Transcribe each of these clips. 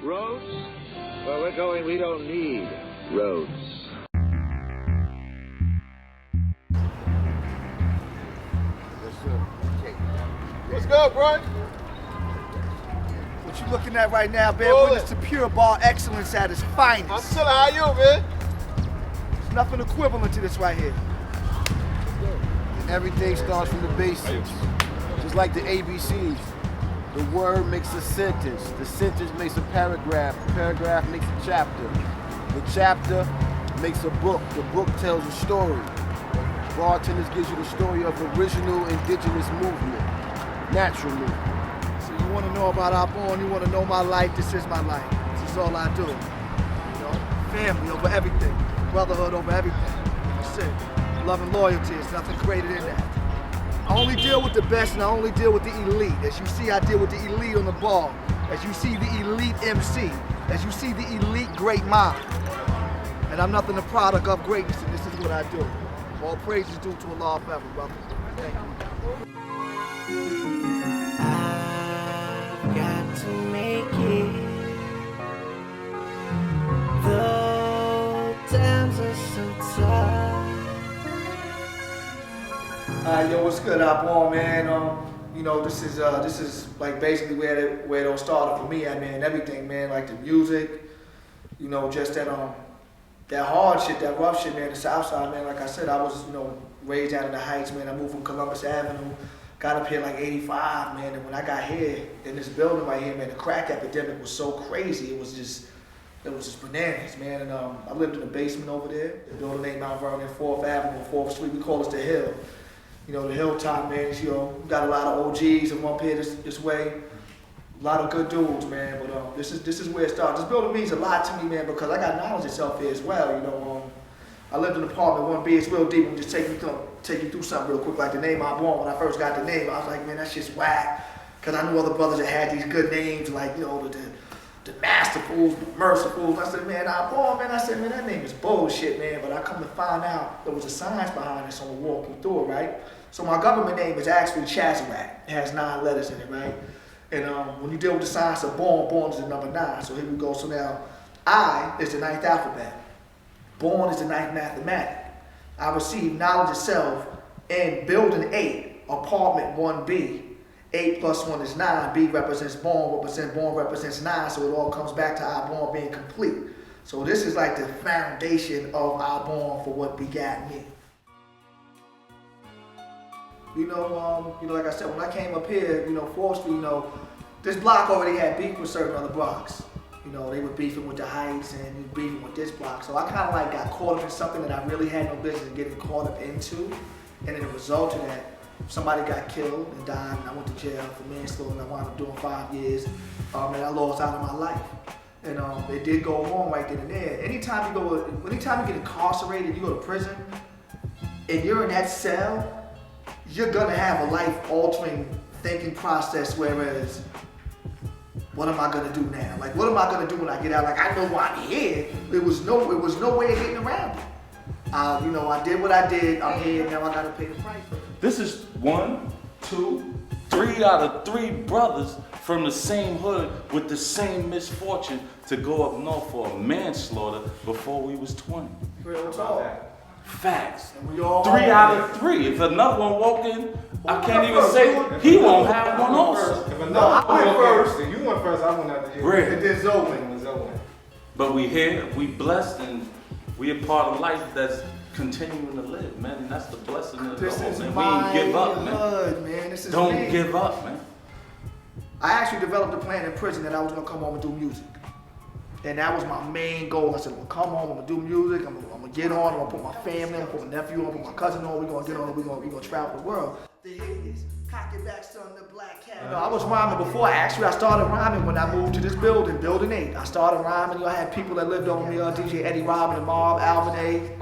Roads? Where we're going, we don't need roads. Yes, sir. What's good, bro? What you looking at right now, bear witness to pure bar excellence at its finest. I'm chilling. How you, man? There's nothing equivalent to this right here. Everything starts from the basics. Just like the ABCs. The word makes a sentence. The sentence makes a paragraph. The paragraph makes a chapter. The chapter makes a book. The book tells a story. Bartendaz gives you the story of the original indigenous movement. Natural movement. So you want to know about our born, you want to know my life, this is my life. This is all I do. You know, family over everything. Brotherhood over everything. That's it. Love and loyalty is nothing greater than that. I only deal with the best and I only deal with the elite. As you see, I deal with the elite on the bar. As you see, the elite MC. As you see, the elite great mind. And I'm nothing the product of greatness, and this is what I do. All praise is due to Allah forever, brother. Thank you. I've got to make it. Though times are so tough. Yo, what's good out born, man? You know, this is like basically where it all started for me, man. Everything, man, like the music, you know, just that hard shit, that rough shit, man, the South Side, man. Like I said, I was, you know, raised out in the Heights, man. I moved from Columbus Avenue, got up here like 85, man. And when I got here, in this building right here, man, the crack epidemic was so crazy. It was just bananas, man. And I lived in the basement over there. The building named Mont Vernon, 4th Avenue, 4th Street. We call it the Hill. You know, the hilltop, man. You know, got a lot of OGs and up here this way. A lot of good dudes, man. But this is where it started. This building means a lot to me, man, because I got knowledge itself here as well. You know, I lived in an apartment 1B. It's real deep. I'm just take you through something real quick. Like the name I born. When I first got the name, I was like, man, that shit's whack. Cause I knew other brothers that had these good names, like, you know, the Masterfuls, the Mercifuls. I said, man, I born, man. I said, man, that name is bullshit, man. But I come to find out there was a science behind it, so I'm gonna walk you through it, right? So my government name is actually Chazarac. It has 9 letters in it, right? And when you deal with the science of born is the number 9. So here we go. So now, I is the 9th alphabet. Born is the 9th mathematic. I receive knowledge itself in building 8, apartment 1B. 8 plus 1 is 9. B represents born represents 9. So it all comes back to our born being complete. So this is like the foundation of our born for what begat me. You know, like I said, when I came up here, you know, 4th Street, you know, this block already had beef with certain other blocks. You know, they were beefing with the Heights and beefing with this block. So I kind of like got caught up in something that I really had no business getting caught up into. And as a result of that, somebody got killed and died, and I went to jail for manslaughter, and I wound up doing 5 years. And I lost out of my life. And it did go wrong right then and there. Anytime you get incarcerated, you go to prison, and you're in that cell, you're gonna have a life-altering thinking process, whereas, what am I gonna do now? Like, what am I gonna do when I get out? Like, I know why I'm here. It was no way of getting around it. You know, I did what I did. I'm here, now I gotta pay the price for it. This is 1, 2, 3 out of 3 brothers from the same hood with the same misfortune to go up north for a manslaughter before we was 20. Real talk. Facts. And we all 3 out of 3. If another one walk in, I can't even say he won't have one also. If another I went first. If you went first, I went out the jail. Really? It did Zoe. But we here, we blessed, and we a part of life that's continuing to live, man. And that's the blessing of This it all, is man. my We ain't give up, hood, man. This is Don't me. give up, man. I actually developed a plan in prison that I was gonna come home and do music. And that was my main goal. I said, I'm gonna come home, I'm gonna do music, I'm gonna get on, I'm gonna put my family on, put my nephew on, put my cousin on, we're gonna get on, we're gonna travel the world. The hit is cock it back, son, the black cat. I was rhyming before. Actually, I started rhyming when I moved to this building, building 8. I started rhyming. You know, I had people that lived over me, DJ Robin, the Mob, Alvin A,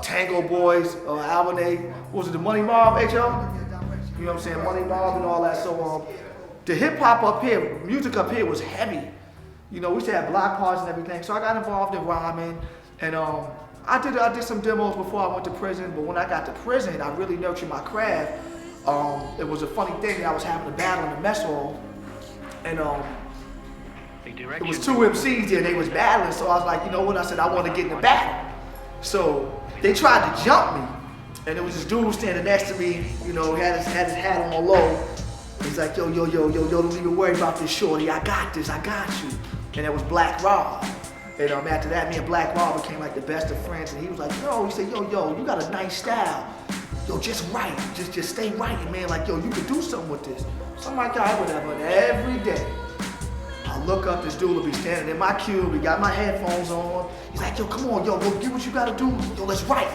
Tango Boys, Alvin A. What was it, the Money Mob, H.O.? You know what I'm saying? Money Mob and all that. So the hip hop up here, music up here was heavy. You know, we used to have block parties and everything. So I got involved in rhyming, and I did some demos before I went to prison. But when I got to prison, I really nurtured my craft. It was a funny thing that I was having a battle in the mess hall, and It was two MCs there, and they was battling, so I was like, you know what, I said, I want to get in the battle. So they tried to jump me, and there was this dude standing next to me, you know, had his hat on low. He's like, yo, don't even worry about this, shorty, I got this, I got you. And that was Black Rob. And after that, me and Black Rob became like the best of friends, and he was like, yo, he said, yo, you got a nice style. Yo, just write, just stay writing, man, like, yo, you could do something with this. So I'm like, all right, whatever, and every day, I look up, this dude will be standing in my cube, he got my headphones on. He's like, yo, come on, yo, go do what you gotta do. Yo, let's write.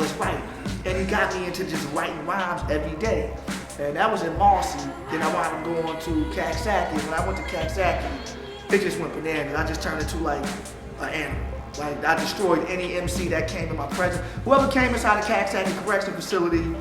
And he got me into just writing rhymes every day. And that was in Marcy. Then I wound up going to Krs-One. When I went to Krs-One, it just went bananas. I just turned into like an animal. Like, I destroyed any MC that came in my presence. Whoever came inside the Krs-One correction facility,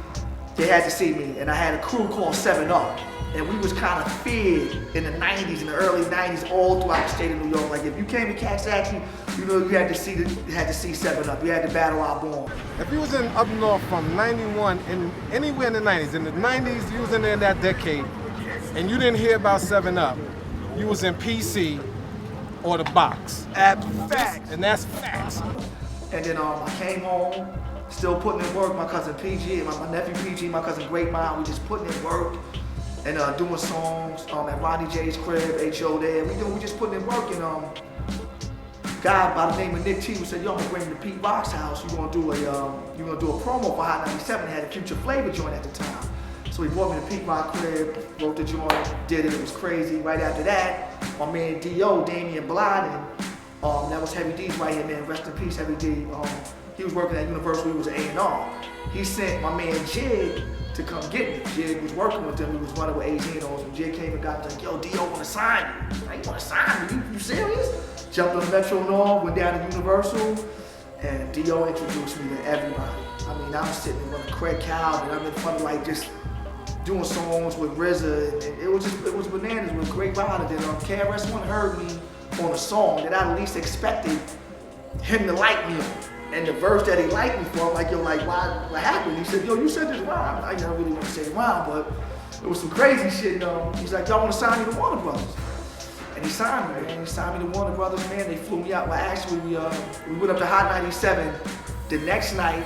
they had to see me. And I had a crew called 7-Up. And we was kind of feared in the 90s, in the early 90s, all throughout the state of New York. Like, if you came to Krs-One, you know, you had to see 7-Up. You had to battle our born. If you was in up north from 91 and anywhere in the 90s, you was in there in that decade, and you didn't hear about 7-Up, you was in PC or the box. Facts. And that's facts. And then I came home, still putting in work. My cousin PG, my nephew PG, my cousin Great Mind, we just putting in work and doing songs at Ronnie J's crib, H.E.T.O there. We just putting in work, and guy by the name of Nick T said, yo, I'm gonna bring you to Pete Rock's house. You're gonna do a promo for Hot 97. They had a Future Flavor joint at the time. So he brought me to Pete Rock crib, wrote the joint, did it was crazy. Right after that, my man D.O, Damian Blyden, that was Heavy D's right here, man, rest in peace, Heavy D. He was working at Universal, he was an A&R. He sent my man J.H.E.T.T to come get me. J.H.E.T was working with them, he was running with AZ and all. So J.H.E.T came and got me, like, yo, D.O wanna sign you. Like, you wanna sign me? You serious? Jumped on the Metro North, went down to Universal, and D.O introduced me to everybody. I mean, I'm sitting in front of Craig Cow, and I'm in front of like just doing songs with RZA, and it was bananas with Great Ryders. And Krs-One heard me on a song that I at least expected him to like me on. And the verse that he liked me for, I'm like, yo, like, what happened? He said, yo, you said this rhyme. I don't really want to say the rhyme, but it was some crazy shit, He's like, y'all want to sign me to Warner Brothers? And he signed me, man. He signed me to Warner Brothers, man. They flew me out. Well, actually, we went up to Hot 97. The next night,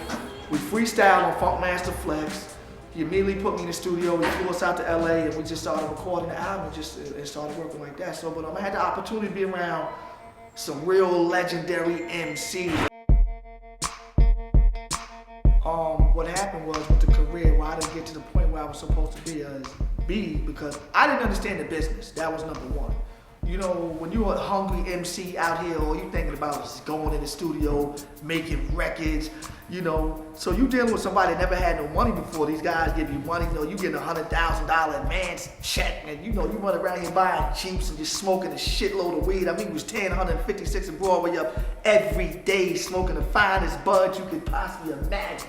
we freestyled on Funkmaster Flex. He immediately put me in the studio. He flew us out to LA, and we just started recording the album and started working like that. So, but I had the opportunity to be around some real legendary MCs. What happened was with the career, why I didn't get to the point where I was supposed to be because I didn't understand the business. That was number one. You know, when you're a hungry MC out here, all you thinking about is going in the studio, making records, you know. So you dealing with somebody that never had no money before. These guys give you money, you know, you get a $100,000 advance check, and you know, you run around here buying Jeeps and just smoking a shitload of weed. I mean, it was 156 and Broadway up every day, smoking the finest buds you could possibly imagine.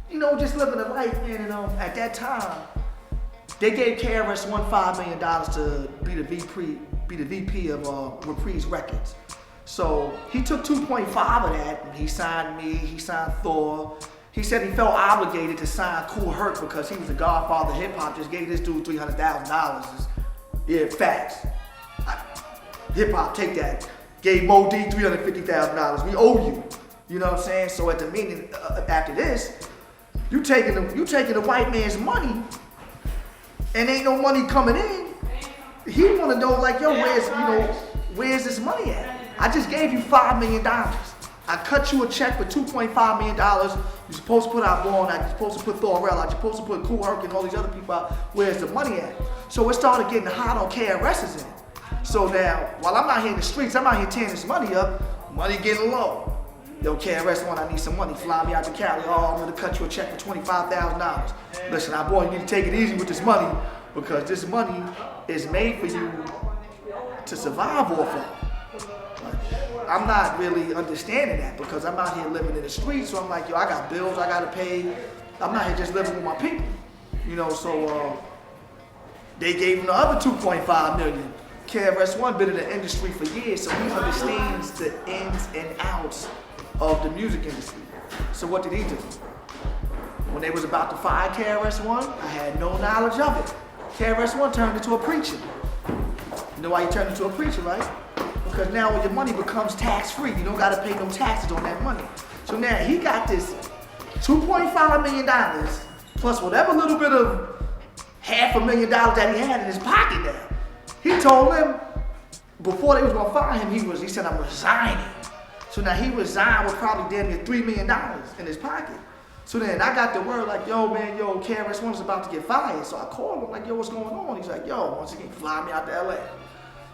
You know, just living a life, man, and at that time, they gave Krs-One $5 million to be the VP of Reprise Records. So he took 2.5 of that, and he signed me, he signed Thor. He said he felt obligated to sign Kool Herc because he was the godfather of hip hop, just gave this dude $300,000. Yeah, facts. Hip hop, take that. Gave Mo D $350,000, we owe you. You know what I'm saying? So at the meeting after this, you taking the white man's money, and ain't no money coming in. He want to know, like, yo, where's this money at? I just gave you $5 million. I cut you a check for $2.5 million. You're supposed to put out Born out. You're supposed to put Thorell out. You're supposed to put Kool Herc and all these other people out. Where's the money at? So it started getting hot on KRS's end. So now, while I'm out here in the streets, I'm out here tearing this money up. Money getting low. Yo, Krs-One, I need some money. Fly me out to Cali. Oh, I'm gonna cut you a check for $25,000. Listen, boy, you need to take it easy with this money because this money is made for you to survive off of. I'm not really understanding that because I'm out here living in the streets, so I'm like, yo, I got bills I gotta pay. I'm not here just living with my people. You know, so they gave him the other $2.5 million. Krs-One been in the industry for years, so he understands the ins and outs of the music industry. So what did he do? When they was about to fire Krs-One, I had no knowledge of it. Krs-One turned into a preacher. You know why he turned into a preacher, right? Because because now your money becomes tax-free. You don't gotta pay no taxes on that money. So now he got this $2.5 million plus whatever little bit of $500,000 that he had in his pocket now. He told him before they was gonna fire him, he said, I'm resigning. So now he resigned with probably damn near $3 million in his pocket. So then I got the word like, yo man, Krs-One's about to get fired. So I called him like, yo, what's going on? He's like, yo, once again, fly me out to LA.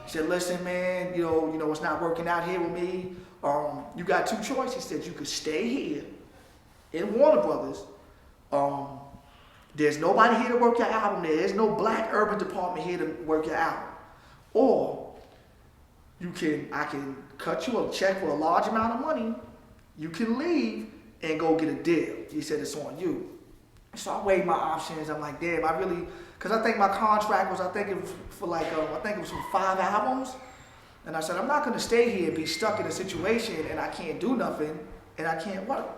He said, listen man, you know, it's not working out here with me. You got two choices. He said, you could stay here in Warner Brothers. There's nobody here to work your album. There's no black urban department here to work your album. Or I can cut you a check for a large amount of money. You can leave and go get a deal. He said, it's on you. So I weighed my options. I'm like, damn, because I think my contract was, it was for 5 albums. And I said, I'm not gonna stay here and be stuck in a situation and I can't do nothing and I can't work.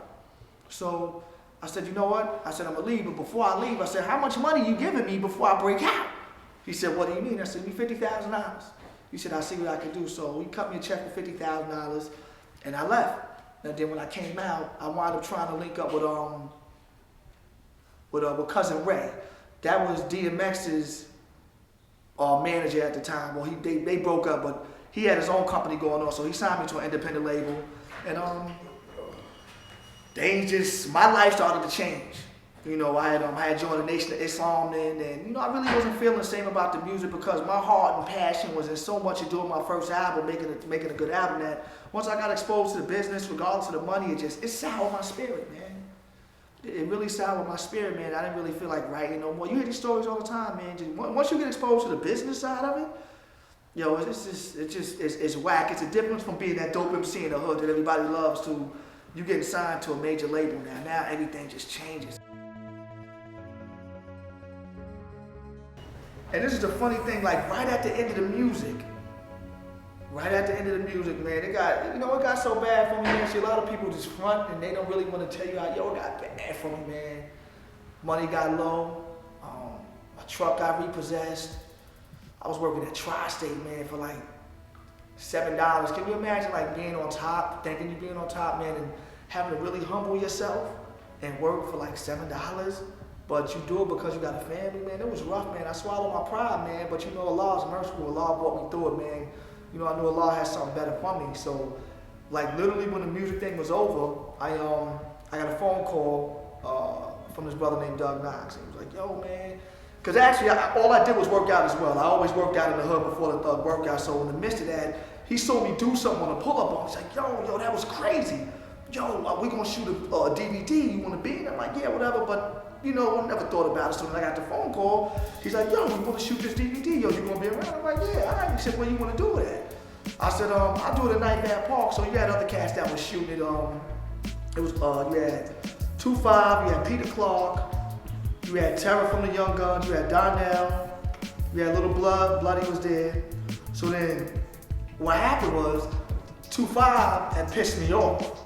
So I said, you know what? I said, I'm gonna leave, but before I leave, I said, how much money you giving me before I break out? He said, what do you mean? I said, give me $50,000. He said, I'll see what I can do. So he cut me a check for $50,000 and I left. And then when I came out, I wound up trying to link up with cousin Ray. That was DMX's manager at the time. Well, they broke up, but he had his own company going on, so he signed me to an independent label. And my life started to change. You know, I had joined the Nation of Islam then, and you know, I really wasn't feeling the same about the music because my heart and passion was in so much of doing my first album, making a good album, that once I got exposed to the business, regardless of the money, it soured my spirit, man. It really soured my spirit, man. I didn't really feel like writing no more. You hear these stories all the time, man. Once you get exposed to the business side of it, yo, it's whack. It's a difference from being that dope MC in the hood that everybody loves to you getting signed to a major label now. Now everything just changes. And this is the funny thing, like right at the end of the music, man, it got so bad for me, man. See, a lot of people just front and they don't really want to tell you how, it got bad for me, man. Money got low, my truck got repossessed. I was working at Tri-State, man, for like $7. Can you imagine like being on top, thinking you're being on top, man, and having to really humble yourself and work for like $7? But you do it because you got a family, man. It was rough, man. I swallowed my pride, man. But you know, Allah is merciful. Allah brought me through it, man. You know, I knew Allah had something better for me. So, like literally when the music thing was over, I got a phone call from this brother named Doug Knox. He was like, yo, man. Because actually, all I did was work out as well. I always worked out in the hood before the Thug workout. So in the midst of that, he saw me do something on a pull-up bar. He's like, yo, that was crazy. Yo, we're going to shoot a DVD. You want to be in? I'm like, yeah, whatever. But you know, I never thought about it. So when I got the phone call, he's like, yo, we want to shoot this DVD. Yo, you gonna be around? I'm like, yeah, all right. He said, what do you want to do with it? I said, I'll do it at Night Van Park. So you had other cats that was shooting it. It was, you had 2-5, you had Peter Clark, you had Terror from the Young Guns, you had Donnell, you had Little Bloody was there. So then, what happened was, 2-5 had pissed me off.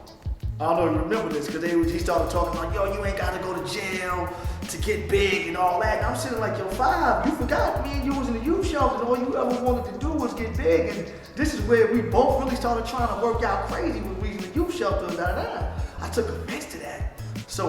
I don't know if you remember this, because he started talking like, yo, you ain't got to go to jail to get big and all that. And I'm sitting like, yo, 5, you forgot me and you was in the youth shelter and all you ever wanted to do was get big. And this is where we both really started trying to work out crazy when we was in the youth shelter. I took offense to that. So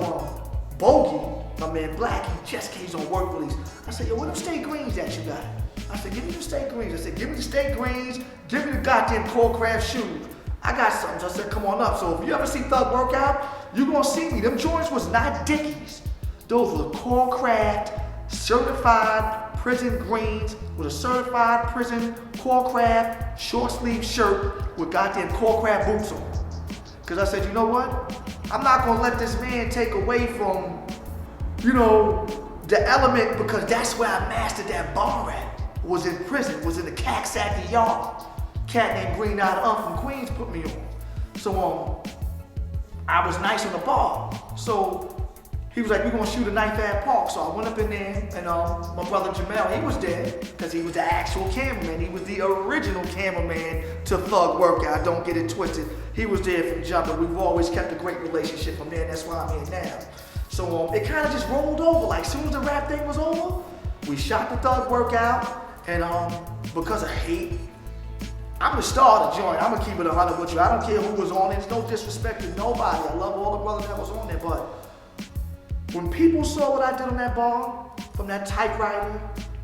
Bogey, my man Black, he just came on work release. I said, yo, where them state greens that you got? I said, give me the state greens. I said, give me the state greens, give me the goddamn Krs shoes. I got something. So I said, come on up. So if you ever see Thug work out, you're gonna see me. Them joints was not Dickies. Those were Krs certified prison greens with a certified prison Krs short sleeve shirt with goddamn Krs boots on. Cause I said, you know what? I'm not gonna let this man take away from, you know, the element, because that's where I mastered that bar at. Was in prison, was in the Caxsacky yard. Cat named Green Eyed from Queens put me on. So I was nice on the bar. So he was like, we're gonna shoot a Night Van Park. So I went up in there and my brother Jamel, he was there because he was the actual cameraman. He was the original cameraman to Thug Workout. Don't get it twisted. He was there from jump, and we've always kept a great relationship from there, and that's why I'm here now. So it kind of just rolled over. Like as soon as the rap thing was over, we shot the Thug Workout, and because of hate, I'm the star of the joint. I'm gonna keep it 100 with you. I don't care who was on it. There's no disrespect to nobody. I love all the brothers that was on there, but when people saw what I did on that bar, from that typewriter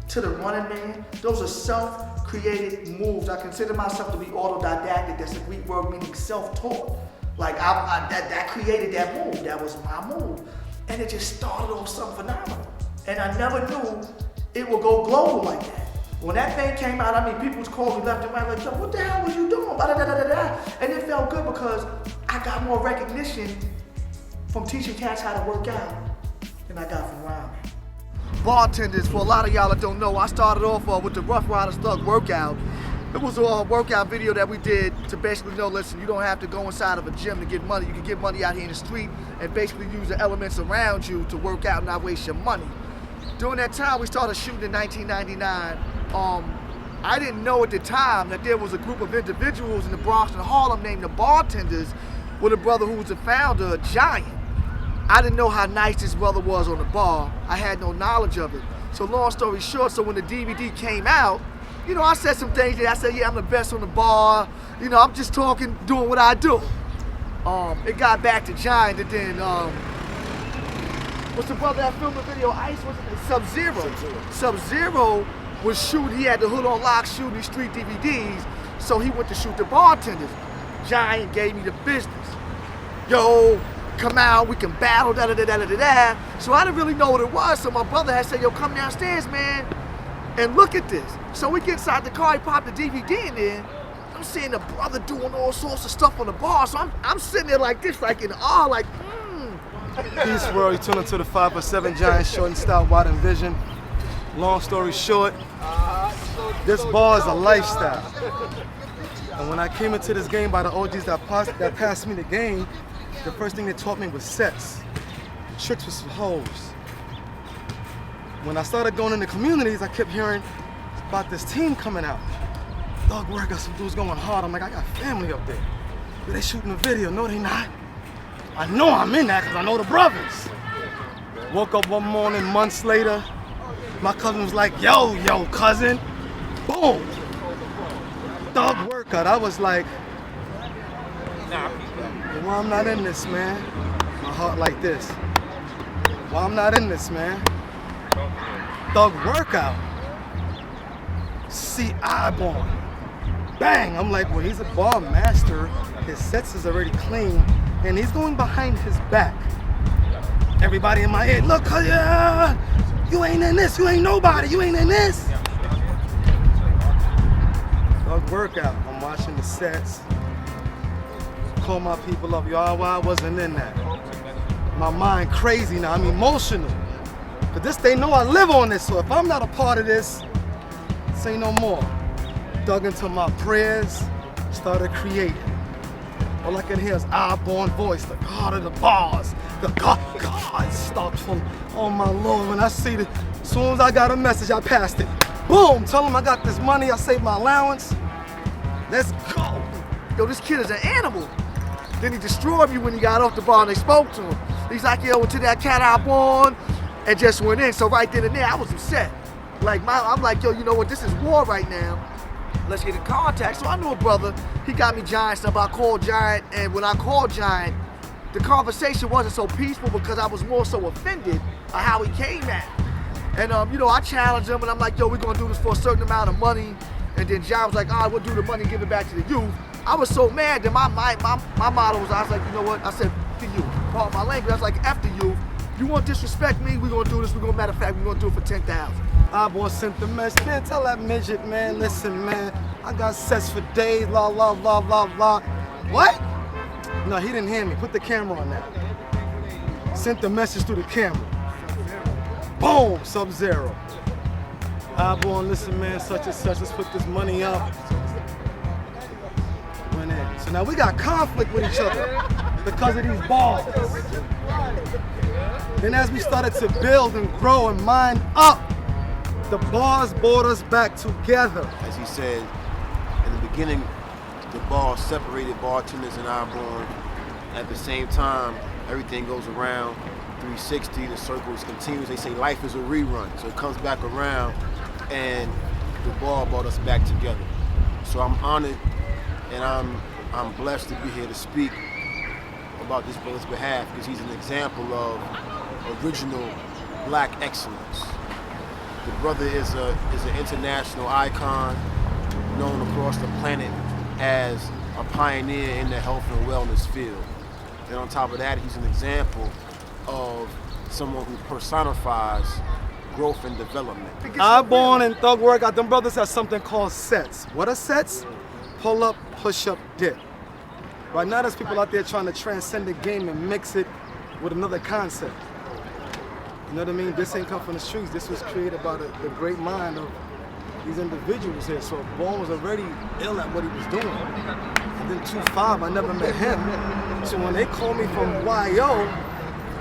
to the running man, those are self-created moves. I consider myself to be autodidactic. That's a Greek word meaning self-taught. Like that created that move. That was my move, and it just started off something phenomenal. And I never knew it would go global like that. When that thing came out, I mean, people was calling me left and right like, yo, what the hell was you doing? And it felt good because I got more recognition from teaching cats how to work out than I got from rhyming. Bartenders, for a lot of y'all that don't know, I started off with the Ruff Ryders Thug workout. It was a workout video that we did to basically know, listen, you don't have to go inside of a gym to get money. You can get money out here in the street and basically use the elements around you to work out and not waste your money. During that time, we started shooting in 1999. I didn't know at the time that there was a group of individuals in the Bronx and Harlem named the Bartendaz with a brother who was the founder, a Giant. I didn't know how nice this brother was on the bar. I had no knowledge of it. So long story short, so when the DVD came out, you know, I said some things that I said, yeah, I'm the best on the bar. You know, I'm just talking, doing what I do. It got back to Giant, and then, what's the brother that filmed the video? Ice, was it? Sub-Zero. Sub-Zero was shooting, he had the hood on lock shooting these street DVDs, so he went to shoot the Bartendaz. Giant gave me the business. Yo, come out, we can battle, da-da-da-da-da-da. So I didn't really know what it was, so my brother had said, yo, come downstairs, man, and look at this. So we get inside the car, he popped the DVD in there. I'm seeing the brother doing all sorts of stuff on the bar, so I'm sitting there like this, like in awe, like, Peace world, you tune into the 5'7" Giant, short and stout, wide and vision. Long story short, this bar is a lifestyle. And when I came into this game by the OGs that passed me the game, the first thing they taught me was sets. Tricks with some hoes. When I started going into communities, I kept hearing about this team coming out. Dog, where I got some dudes going hard. I'm like, I got family up there. But they shooting a video. No, they not. I know I'm in that because I know the brothers. Woke up one morning, months later, my cousin was like, yo, cousin. Boom. Thug workout. I was like, well, I'm not in this, man. My heart like this. Well, I'm not in this, man. Thug workout. See, I-born. Bang! I'm like, well, he's a bar master. His sets is already clean, and he's going behind his back. Everybody in my head, look, yeah, you ain't in this, you ain't nobody, you ain't in this. Thug workout. I'm watching the sets. Call my people up, y'all, why I wasn't in that. My mind crazy now, I'm emotional. But this, they know I live on this, so if I'm not a part of this, say no more. Dug into my prayers, started creating. All I can hear is I-born voice, the God of the bars, the God stops from, oh my Lord, when I see it, as soon as I got a message, I passed it. Boom, tell him I got this money, I saved my allowance, let's go. Yo, this kid is an animal. Then he destroyed me when he got off the bar and they spoke to him. He's like, yo, to that cat I-born, and just went in. So right then and there, I was upset. Like, I'm like, yo, you know what, this is war right now. Let's get in contact. So I knew a brother, he got me Giant stuff. I called Giant, and when I called Giant, the conversation wasn't so peaceful because I was more so offended at how he came at me. And you know, I challenged him, and I'm like, yo, we're gonna do this for a certain amount of money. And then Giant was like, all right, we'll do the money and give it back to the youth. I was so mad that my motto was, I was like, you know what? I said, the youth. Part of my language, I was like, F the youth. You want to disrespect me? We're gonna do this. Matter of fact, we're gonna do it for 10,000. I-born sent the message, man, tell that midget, man, listen, man, I got sets for days, la, la, la, la, la. What? No, he didn't hear me. Put the camera on that. Sent the message through the camera. Boom, Sub-Zero. I-born, listen, man, such and such, let's put this money up. Went in. So now we got conflict with each other because of these balls. Then as we started to build and grow and mine up, the bars brought us back together. As he said, in the beginning, the bar separated bartenders and I-born. At the same time, everything goes around 360, the circles continues. They say life is a rerun, so it comes back around, and the bar brought us back together. So I'm honored and I'm blessed to be here to speak about this brother's behalf because he's an example of original black excellence. The brother is an international icon known across the planet as a pioneer in the health and wellness field. And on top of that, he's an example of someone who personifies growth and development. I born in Thug Workout. Them brothers have something called sets. What are sets? Pull up, push up, dip. Right now there's people out there trying to transcend the game and mix it with another concept. You know what I mean? This ain't come from the streets. This was created by the great mind of these individuals here. So Bone was already ill at what he was doing. And then 2-5, I never met him. So when they called me from YO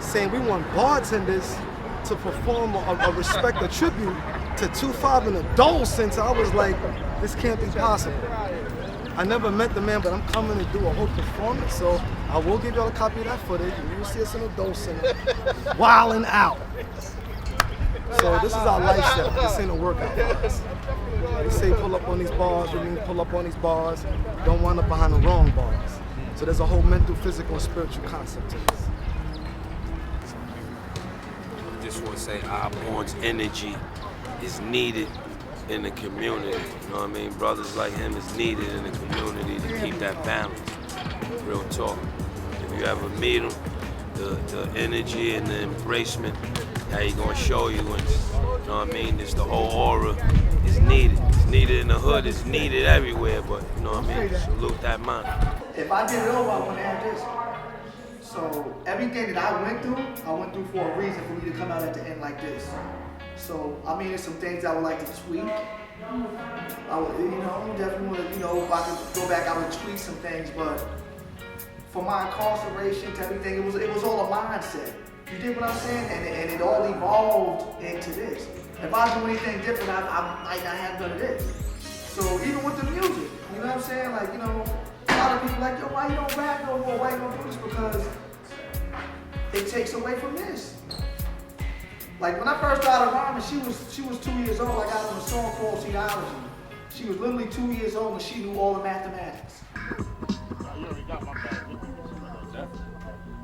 saying we want bartenders to perform a respect, a tribute to 2-5 in a Dole Center, I was like, this can't be possible. I never met the man, but I'm coming to do a whole performance, so I will give y'all a copy of that footage. You will see us in a Dole Center, wilding out. So this is our lifestyle. This ain't a workout for us. We say pull up on these bars, we mean pull up on these bars, don't wind up behind the wrong bars. So there's a whole mental, physical, and spiritual concept to this. I just want to say Osborne's energy is needed in the community. You know what I mean? Brothers like him is needed in the community to keep that balance. Real talk. If you ever meet him, the energy and the embracement, how he gonna show you, and you know what I mean? Just the whole aura is needed. It's needed in the hood, it's needed everywhere, but you know what I mean? Salute that man. If I did it over, I want to have this. So everything that I went through for a reason for me to come out at the end like this. So, I mean, there's some things I would like to tweak. I would, definitely want to, if I could go back, I would tweak some things, but for my incarceration to everything, it was all a mindset. You dig what I'm saying? And it all evolved into this. If I do anything different, I might not have none of this. So even with the music, you know what I'm saying? Like, a lot of people like, yo, why you don't rap no more? Why you don't do this? Because it takes away from this. Like when I first started rhyming, she was 2 years old. I got on a song called Theology. She was literally 2 years old and she knew all the mathematics.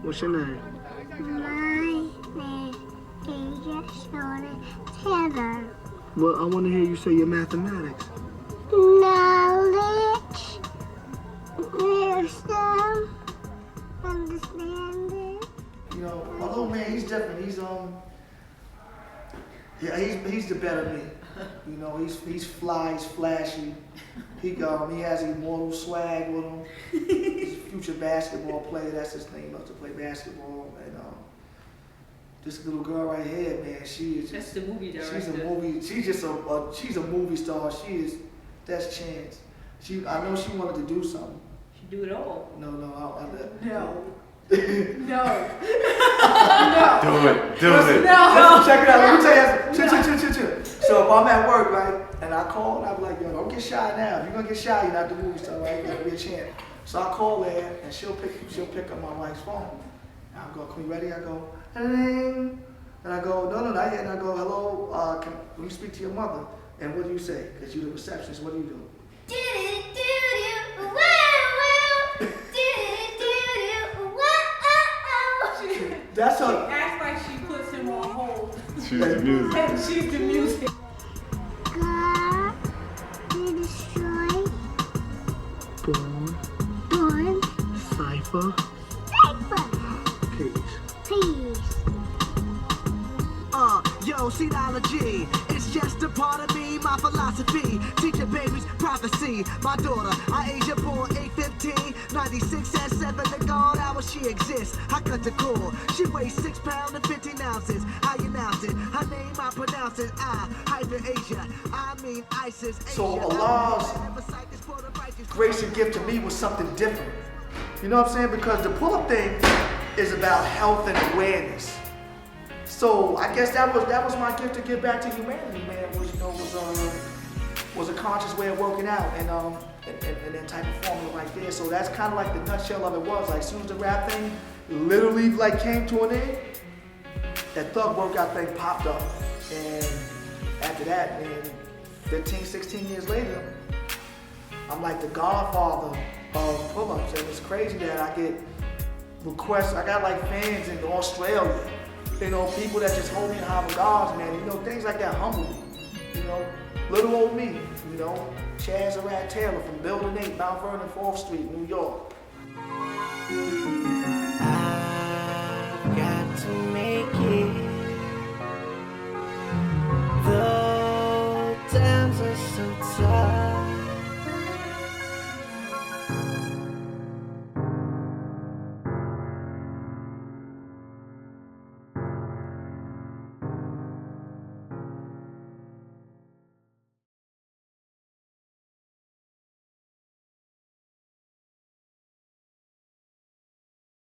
What's your name? My name is J.H.E.T.O. Well, I want to hear you say your mathematics. Knowledge, wisdom, understanding. My little man, he's different. He's he's the better me. He's fly, he's flashy. He has immortal swag with him. He's a future basketball player. That's his thing. He loves to play basketball. And this little girl right here, man, that's the movie director. She's a movie star. That's Chance. I know she wanted to do something. She do it all. No. No. No. Do it. No. Check it out. Let me tell you. Chill. So if I'm at work, right, and I call, and I'm like, yo, don't get shy now. If you're gonna get shy, you're not the movie star, right? You gotta be a champ. So I call her, and she'll pick up my wife's phone. And I go, can we ready? I go, ding. And I go, no, not yet. And I go, hello, can we speak to your mother? And what do you say? Because you're the receptionist. What do you do? That's She her. acts like she puts him on hold. She's the music. And she's the music. God, you destroy. Born. Cypher. Peace. Yo, G.H.E.T.O, it's just a part of me, my philosophy. Teaching babies prophecy. My daughter, I Asia born 815, 96 at 7 the God hour she exists. I cut the core. She weighs 6 pounds and 15 ounces. I announce it. Her name I pronounce it. Hyper Asia. I mean ISIS. So Allah's grace and gift to me was something different. You know what I'm saying? Because the pull-up thing is about health and awareness. So I guess that was my gift to give back to humanity, man. Was a conscious way of working out and that type of formula right there. So that's kind of like the nutshell of it was. Like as soon as the rap thing literally like came to an end, that Thug Workout thing popped up. And after that, man, 15, 16 years later, I'm like the godfather of pull-ups, and it's crazy that I get requests. I got like fans in Australia, you know, people that just hold me in high regards, man. You know, things like that humble me. You know, little old me. You know, Chaz Taylor from Building 8, Mont Vernon, 4th Street, New York. I've got to make